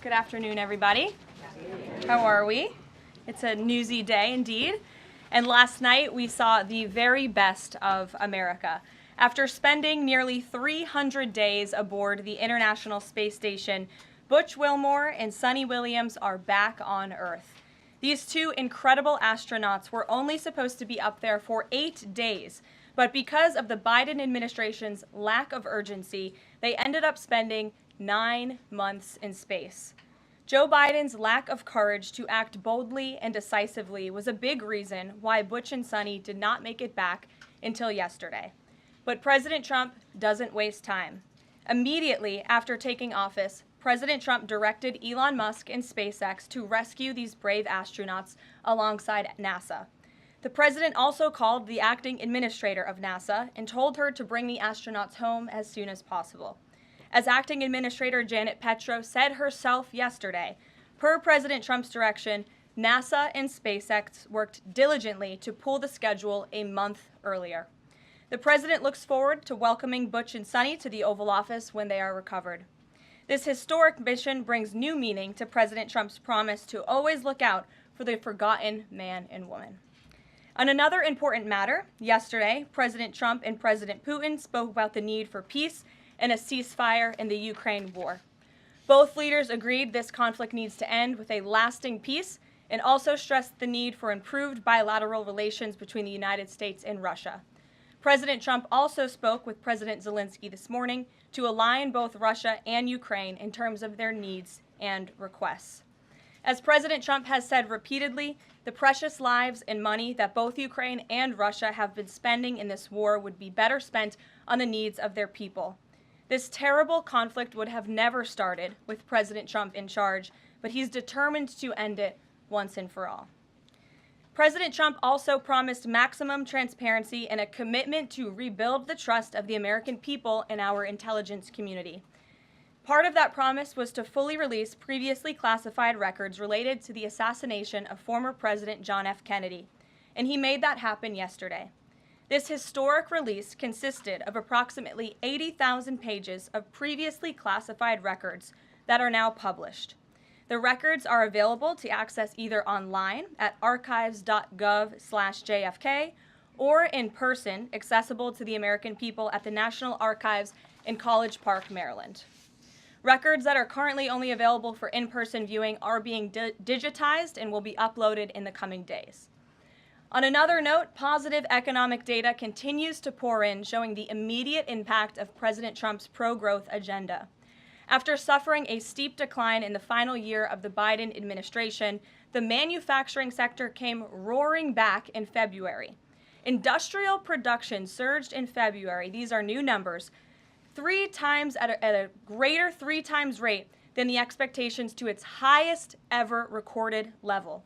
Good afternoon, everybody. How are we? It's a newsy day indeed. And last night we saw the very best of America. After spending nearly 300 days aboard the International Space Station, Butch Wilmore and Suni Williams are back on Earth. These two incredible astronauts were only supposed to be up there for 8 days, but because of the Biden administration's lack of urgency, they ended up spending 9 months in space. Joe Biden's lack of courage to act boldly and decisively was a big reason why Butch and Suni did not make it back until yesterday. But President Trump doesn't waste time. Immediately after taking office, President Trump directed Elon Musk and SpaceX to rescue these brave astronauts alongside NASA. The president also called the acting administrator of NASA and told her to bring the astronauts home as soon as possible. As acting administrator Janet Petro said herself yesterday, per President Trump's direction, NASA and SpaceX worked diligently to pull the schedule a month earlier. The president looks forward to welcoming Butch and Suni to the Oval Office when they are recovered. This historic mission brings new meaning to President Trump's promise to always look out for the forgotten man and woman. On another important matter, yesterday, President Trump and President Putin spoke about the need for peace and a ceasefire in the Ukraine war. Both leaders agreed this conflict needs to end with a lasting peace and also stressed the need for improved bilateral relations between the United States and Russia. President Trump also spoke with President Zelensky this morning to align both Russia and Ukraine in terms of their needs and requests. As President Trump has said repeatedly, the precious lives and money that both Ukraine and Russia have been spending in this war would be better spent on the needs of their people. This terrible conflict would have never started with President Trump in charge, but he's determined to end it once and for all. President Trump also promised maximum transparency and a commitment to rebuild the trust of the American people in our intelligence community. Part of that promise was to fully release previously classified records related to the assassination of former President John F. Kennedy, and he made that happen yesterday. This historic release consisted of approximately 80,000 pages of previously classified records that are now published. The records are available to access either online at archives.gov/JFK or in person, accessible to the American people at the National Archives in College Park, Maryland. Records that are currently only available for in-person viewing are being digitized and will be uploaded in the coming days. On another note, positive economic data continues to pour in, showing the immediate impact of President Trump's pro-growth agenda. After suffering a steep decline in the final year of the Biden administration, the manufacturing sector came roaring back in February. Industrial production surged in February, these are new numbers, 3 times at a greater 3 times rate than the expectations to its highest ever recorded level.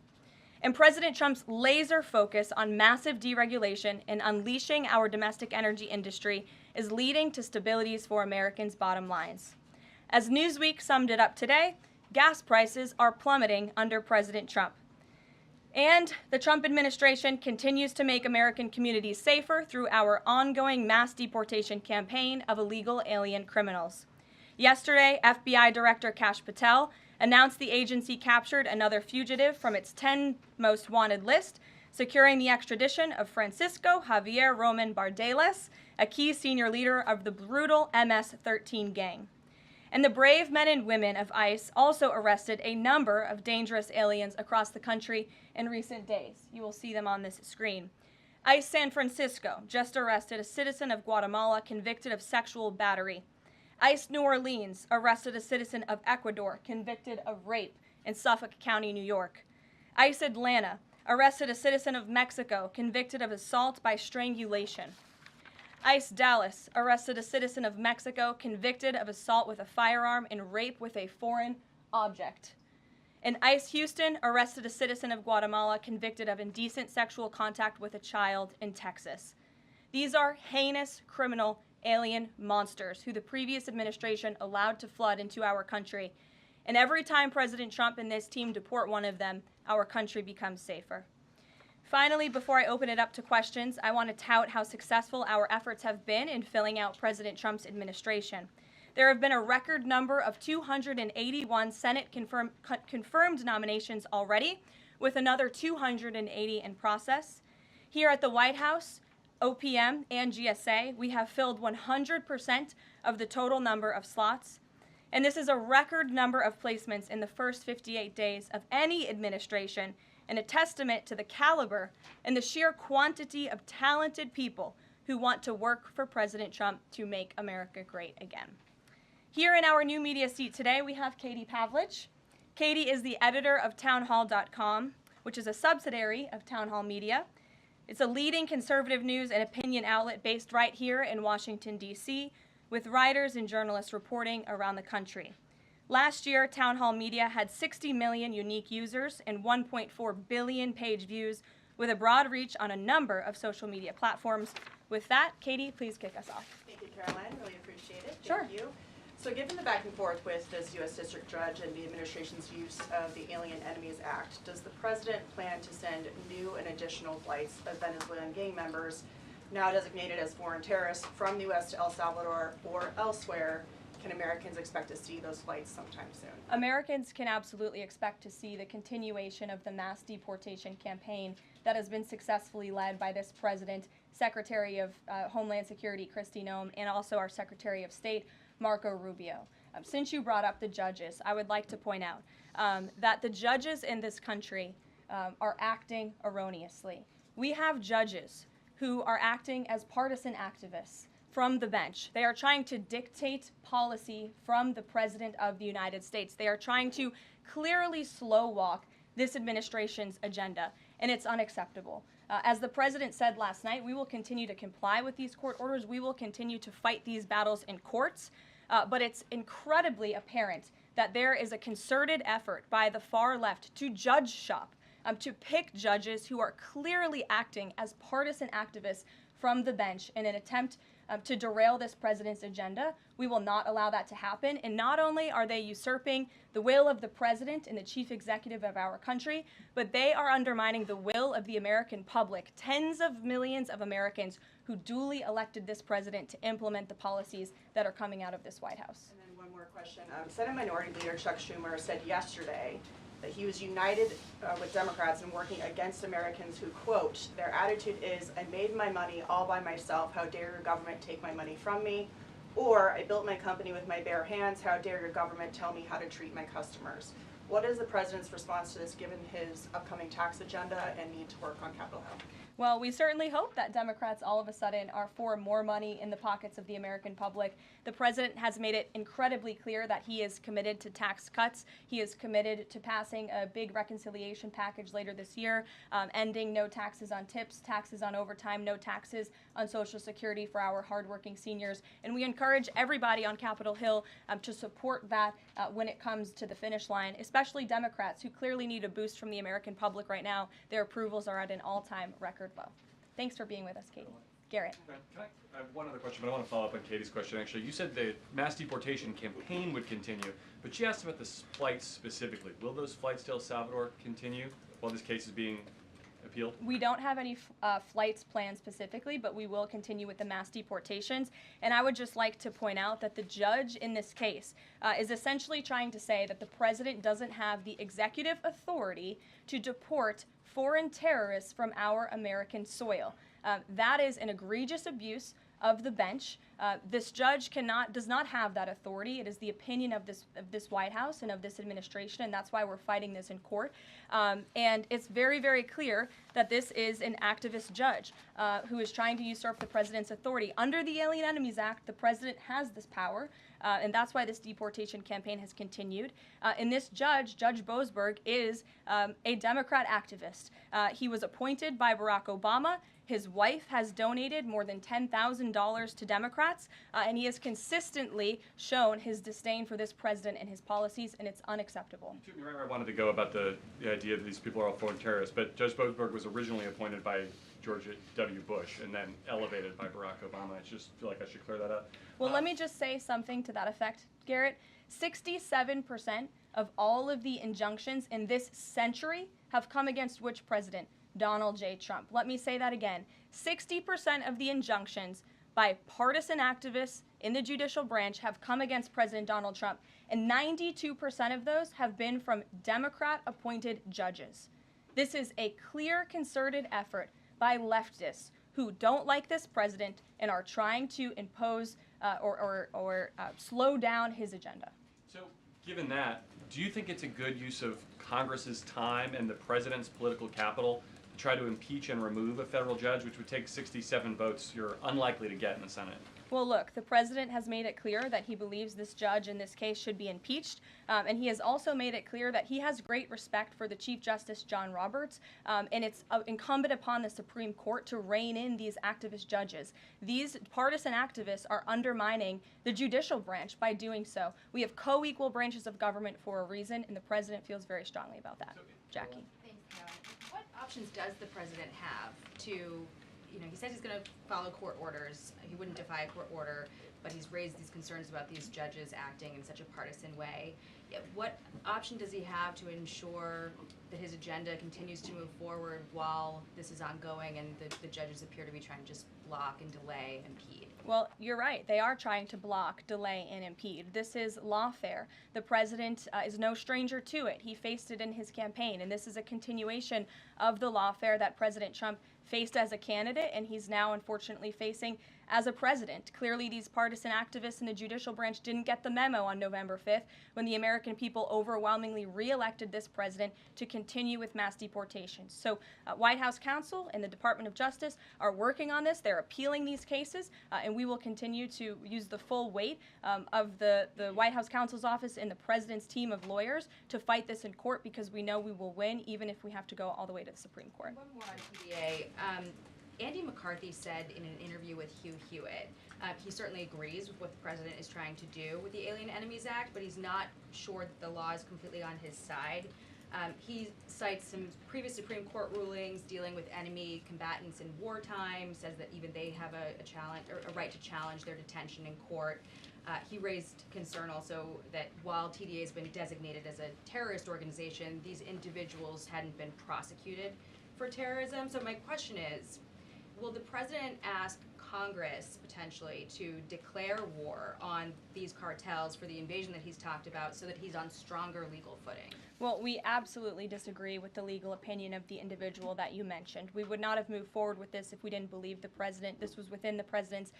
And President Trump's laser focus on massive deregulation and unleashing our domestic energy industry is leading to stabilities for Americans' bottom lines. As Newsweek summed it up today, gas prices are plummeting under President Trump. And the Trump administration continues to make American communities safer through our ongoing mass deportation campaign of illegal alien criminals. Yesterday, FBI Director Kash Patel announced the agency captured another fugitive from its 10 most wanted list, securing the extradition of Francisco Javier Roman Bardeles, a key senior leader of the brutal MS-13 gang. And the brave men and women of ICE also arrested a number of dangerous aliens across the country in recent days. You will see them on this screen. ICE San Francisco just arrested a citizen of Guatemala convicted of sexual battery. ICE New Orleans arrested a citizen of Ecuador convicted of rape in Suffolk County, New York. ICE Atlanta arrested a citizen of Mexico convicted of assault by strangulation. ICE Dallas arrested a citizen of Mexico convicted of assault with a firearm and rape with a foreign object. And ICE Houston arrested a citizen of Guatemala convicted of indecent sexual contact with a child in Texas. These are heinous criminal alien monsters who the previous administration allowed to flood into our country. And every time President Trump and this team deport one of them, our country becomes safer. Finally, before I open it up to questions, I want to tout how successful our efforts have been in filling out President Trump's administration. There have been a record number of 281 Senate confirmed nominations already, with another 280 in process. Here at the White House, OPM and GSA, we have filled 100% of the total number of slots. And this is a record number of placements in the first 58 days of any administration, and a testament to the caliber and the sheer quantity of talented people who want to work for President Trump to make America great again. Here in our new media seat today, we have Katie Pavlich. Katie is the editor of townhall.com, which is a subsidiary of Town Hall Media. It's a leading conservative news and opinion outlet based right here in Washington, D.C., with writers and journalists reporting around the country. Last year, Town Hall Media had 60 million unique users and 1.4 billion page views, with a broad reach on a number of social media platforms. With that, Katie, please kick us off. Thank you, Caroline. Really appreciate it. Sure. Thank you. So given the back and forth with this U.S. District Judge and the administration's use of the Alien Enemies Act, does the President plan to send new and additional flights of Venezuelan gang members, now designated as foreign terrorists, from the U.S. to El Salvador or elsewhere? Can Americans expect to see those flights sometime soon? Americans can absolutely expect to see the continuation of the mass deportation campaign that has been successfully led by this president, Secretary of Homeland Security Kristi Noem, and also our Secretary of State, Marco Rubio. Since you brought up the judges, I would like to point out that the judges in this country are acting erroneously. We have judges who are acting as partisan activists from the bench. They are trying to dictate policy from the President of the United States. They are trying to clearly slow walk this administration's agenda, and it's unacceptable. As the President said last night, we will continue to comply with these court orders. We will continue to fight these battles in courts, but it's incredibly apparent that there is a concerted effort by the far left to judge shop, to pick judges who are clearly acting as partisan activists from the bench in an attempt to derail this president's agenda. We will not allow that to happen. And not only are they usurping the will of the president and the chief executive of our country, but they are undermining the will of the American public, tens of millions of Americans who duly elected this president to implement the policies that are coming out of this White House. And then one more question. Senate Minority Leader Chuck Schumer said yesterday that he was united with Democrats in working against Americans who, quote, their attitude is, I made my money all by myself, how dare your government take my money from me? Or, I built my company with my bare hands, how dare your government tell me how to treat my customers? What is the president's response to this, given his upcoming tax agenda and need to work on Capitol Hill? Well, we certainly hope that Democrats all of a sudden are for more money in the pockets of the American public. The president has made it incredibly clear that he is committed to tax cuts. He is committed to passing a big reconciliation package later this year, ending no taxes on tips, taxes on overtime, no taxes on Social Security for our hardworking seniors. And we encourage everybody on Capitol Hill to support that when it comes to the finish line, especially Democrats who clearly need a boost from the American public right now. Their approvals are at an all-time record low. Thanks for being with us, Katie. Garrett. I have one other question, but I want to follow up on Katie's question, actually. You said the mass deportation campaign would continue, but she asked about the flights specifically. Will those flights to El Salvador continue while this case is being appealed? We don't have any flights planned specifically, but we will continue with the mass deportations. And I would just like to point out that the judge in this case is essentially trying to say that the president doesn't have the executive authority to deport foreign terrorists from our American soil. That is an egregious abuse of the bench. This judge does not have that authority. It is the opinion of this White House and of this administration, and that's why we're fighting this in court. And it's very, very clear that this is an activist judge who is trying to usurp the president's authority. Under the Alien Enemies Act, the president has this power, and that's why this deportation campaign has continued. And this judge, Judge Boasberg, is a Democrat activist. He was appointed by Barack Obama. His wife has donated more than $10,000 to Democrats, and he has consistently shown his disdain for this president and his policies, and it's unacceptable. You took me right where I wanted to go about the idea that these people are all foreign terrorists, but Judge Boasberg was originally appointed by George W. Bush and then elevated by Barack Obama. I just feel like I should clear that up. Well, let me just say something to that effect, Garrett. 67% of all of the injunctions in this century have come against which president? Donald J. Trump. Let me say that again. 60% of the injunctions by partisan activists in the judicial branch have come against President Donald Trump, and 92% of those have been from Democrat-appointed judges. This is a clear, concerted effort by leftists who don't like this president and are trying to impose or slow down his agenda. So, given that, do you think it's a good use of Congress's time and the president's political capital to try to impeach and remove a federal judge, which would take 67 votes you're unlikely to get in the Senate? Well, look, the president has made it clear that he believes this judge in this case should be impeached, and he has also made it clear that he has great respect for the Chief Justice John Roberts, and it's incumbent upon the Supreme Court to rein in these activist judges. These partisan activists are undermining the judicial branch by doing so. We have co-equal branches of government for a reason, and the president feels very strongly about that. Jackie. Thanks, Carolyn. What options does the president have to, he says he's going to follow court orders. He wouldn't defy a court order, but he's raised these concerns about these judges acting in such a partisan way. Yet what option does he have to ensure that his agenda continues to move forward while this is ongoing and the judges appear to be trying to just block and delay and impede? Well, you're right. They are trying to block, delay, and impede. This is lawfare. The president is no stranger to it. He faced it in his campaign, and this is a continuation of the lawfare that President Trump faced as a candidate, and he's now unfortunately facing as a president. Clearly, these partisan activists in the judicial branch didn't get the memo on November 5th when the American people overwhelmingly re-elected this president to continue with mass deportations. So White House counsel and the Department of Justice are working on this. They're appealing these cases, and we will continue to use the full weight of the White House counsel's office and the president's team of lawyers to fight this in court, because we know we will win even if we have to go all the way to the Supreme Court. One more on TDA. Andy McCarthy said in an interview with Hugh Hewitt, he certainly agrees with what the president is trying to do with the Alien Enemies Act, but he's not sure that the law is completely on his side. He cites some previous Supreme Court rulings dealing with enemy combatants in wartime, says that even they have a right to challenge their detention in court. He raised concern also that while TDA has been designated as a terrorist organization, these individuals hadn't been prosecuted for terrorism. So my question is, will the president ask Congress potentially to declare war on these cartels for the invasion that he's talked about so that he's on stronger legal footing? Well, we absolutely disagree with the legal opinion of the individual that you mentioned. We would not have moved forward with this if we didn't believe the president. This was within the president's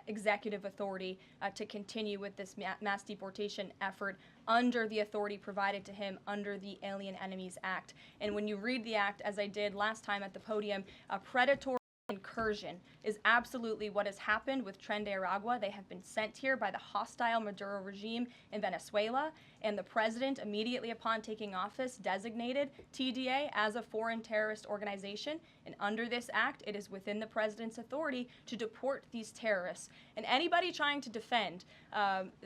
executive authority to continue with this mass deportation effort under the authority provided to him under the Alien Enemies Act. And when you read the act, as I did last time at the podium, a predatory incursion is absolutely what has happened with Tren de Aragua. They have been sent here by the hostile Maduro regime in Venezuela, and the president, immediately upon taking office, designated TDA as a foreign terrorist organization. And under this act, it is within the president's authority to deport these terrorists. And anybody trying to defend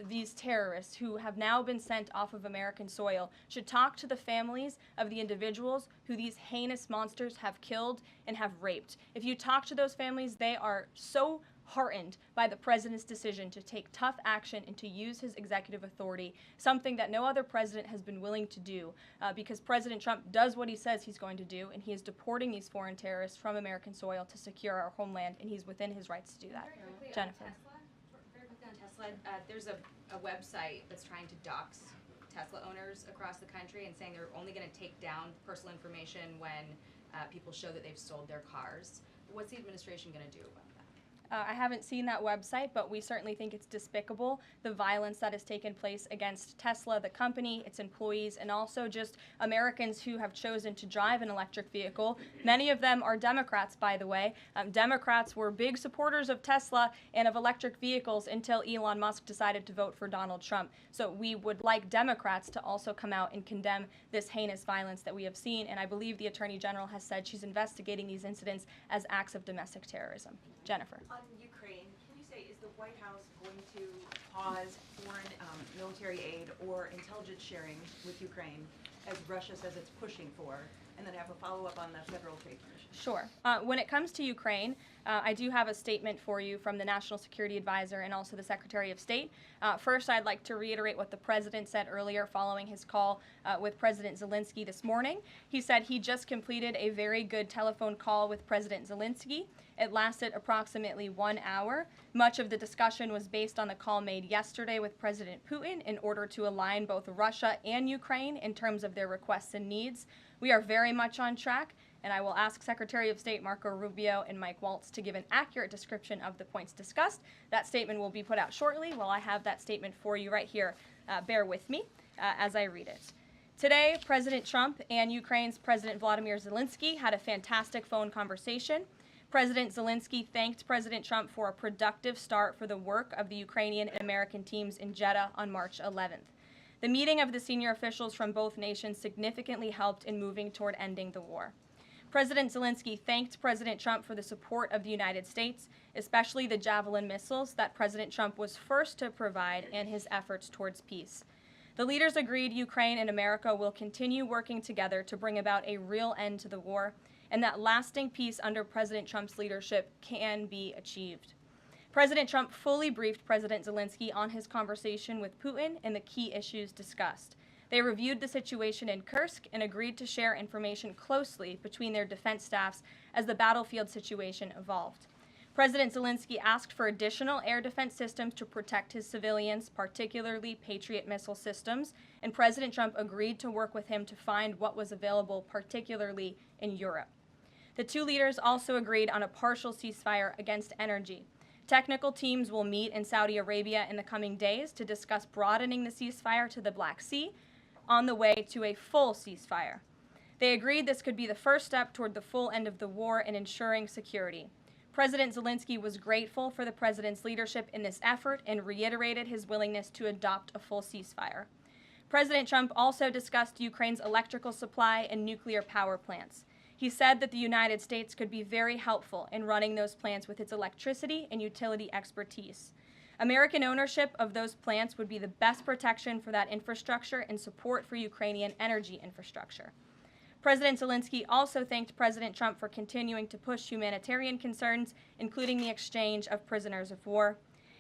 these terrorists who have now been sent off of American soil should talk to the families of the individuals who these heinous monsters have killed and have raped. If you talk to those families, they are so heartened by the president's decision to take tough action and to use his executive authority, something that no other president has been willing to do, because President Trump does what he says he's going to do, and he is deporting these foreign terrorists from American soil to secure our homeland, and he's within his rights to do that. Very quickly Jennifer. on Tesla, very quickly on Tesla, there's a website that's trying to dox Tesla owners across the country and saying they're only going to take down personal information when people show that they've sold their cars. What's the administration going to do about that? I haven't seen that website, but we certainly think it's despicable, the violence that has taken place against Tesla, the company, its employees, and also just Americans who have chosen to drive an electric vehicle. Many of them are Democrats, by the way. Democrats were big supporters of Tesla and of electric vehicles until Elon Musk decided to vote for Donald Trump. So we would like Democrats to also come out and condemn this heinous violence that we have seen, and I believe the Attorney General has said she's investigating these incidents as acts of domestic terrorism. Jennifer. On Ukraine, can you say, is the White House going to pause foreign military aid or intelligence sharing with Ukraine, as Russia says it's pushing for? And then I have a follow-up on the Federal Trade Commission. Sure. When it comes to Ukraine, I do have a statement for you from the National Security Advisor and also the Secretary of State. First, I'd like to reiterate what the President said earlier following his call with President Zelensky this morning. He said he just completed a very good telephone call with President Zelensky. It lasted approximately 1 hour. Much of the discussion was based on the call made yesterday with President Putin in order to align both Russia and Ukraine in terms of their requests and needs. We are very much on track, and I will ask Secretary of State Marco Rubio and Mike Waltz to give an accurate description of the points discussed. That statement will be put out shortly. Well, I have that statement for you right here. Bear with me as I read it. Today, President Trump and Ukraine's President Volodymyr Zelensky had a fantastic phone conversation. President Zelensky thanked President Trump for a productive start for the work of the Ukrainian and American teams in Jeddah on March 11th. The meeting of the senior officials from both nations significantly helped in moving toward ending the war. President Zelensky thanked President Trump for the support of the United States, especially the Javelin missiles that President Trump was first to provide in his efforts towards peace. The leaders agreed Ukraine and America will continue working together to bring about a real end to the war, and that lasting peace under President Trump's leadership can be achieved. President Trump fully briefed President Zelensky on his conversation with Putin and the key issues discussed. They reviewed the situation in Kursk and agreed to share information closely between their defense staffs as the battlefield situation evolved. President Zelensky asked for additional air defense systems to protect his civilians, particularly Patriot missile systems, and President Trump agreed to work with him to find what was available, particularly in Europe. The two leaders also agreed on a partial ceasefire against energy. Technical teams will meet in Saudi Arabia in the coming days to discuss broadening the ceasefire to the Black Sea on the way to a full ceasefire. They agreed this could be the first step toward the full end of the war and ensuring security. President Zelensky was grateful for the president's leadership in this effort and reiterated his willingness to adopt a full ceasefire. President Trump also discussed Ukraine's electrical supply and nuclear power plants. He said that the United States could be very helpful in running those plants with its electricity and utility expertise. American ownership of those plants would be the best protection for that infrastructure and support for Ukrainian energy infrastructure. President Zelensky also thanked President Trump for continuing to push humanitarian concerns, including the exchange of prisoners of war.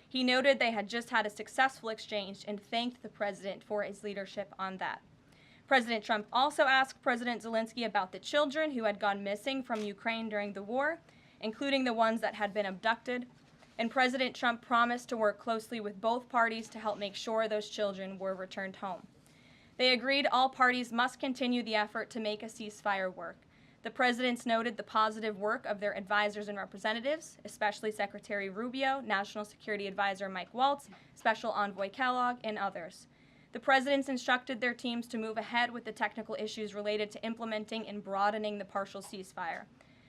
He noted they had just had a successful exchange and thanked the president for his leadership on that. President Trump also asked President Zelensky about the children who had gone missing from Ukraine during the war, including the ones that had been abducted, and President Trump promised to work closely with both parties to help make sure those children were returned home. They agreed all parties must continue the effort to make a ceasefire work. The presidents noted the positive work of their advisors and representatives, especially Secretary Rubio, National Security Advisor Mike Waltz, Special Envoy Kellogg, and others. The presidents instructed their teams to move ahead with the technical issues related to implementing and broadening the partial ceasefire.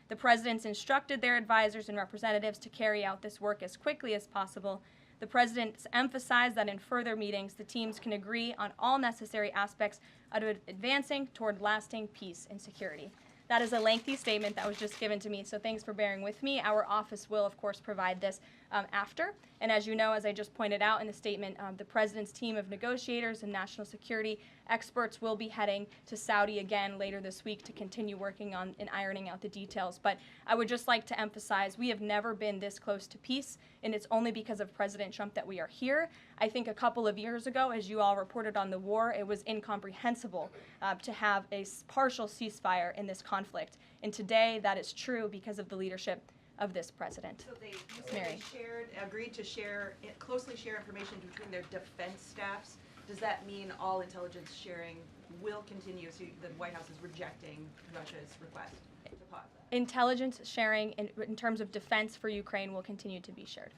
The presidents instructed their advisors and representatives to carry out this work as quickly as possible. The presidents emphasized that in further meetings, the teams can agree on all necessary aspects of advancing toward lasting peace and security. That is a lengthy statement that was just given to me, so thanks for bearing with me. Our office will, of course, provide this after. And as you know, as I just pointed out in the statement, the president's team of negotiators and national security experts will be heading to Saudi again later this week to continue working on and ironing out the details. But I would just like to emphasize we have never been this close to peace, and it's only because of President Trump that we are here. I think a couple of years ago, as you all reported on the war, it was incomprehensible to have a partial ceasefire in this conflict. And today, that is true because of the leadership of this president. So they Mary. agreed to closely share information between their defense staffs. Does that mean all intelligence sharing will continue? So the White House is rejecting Russia's request to pause that? Intelligence sharing in terms of defense for Ukraine will continue to be shared.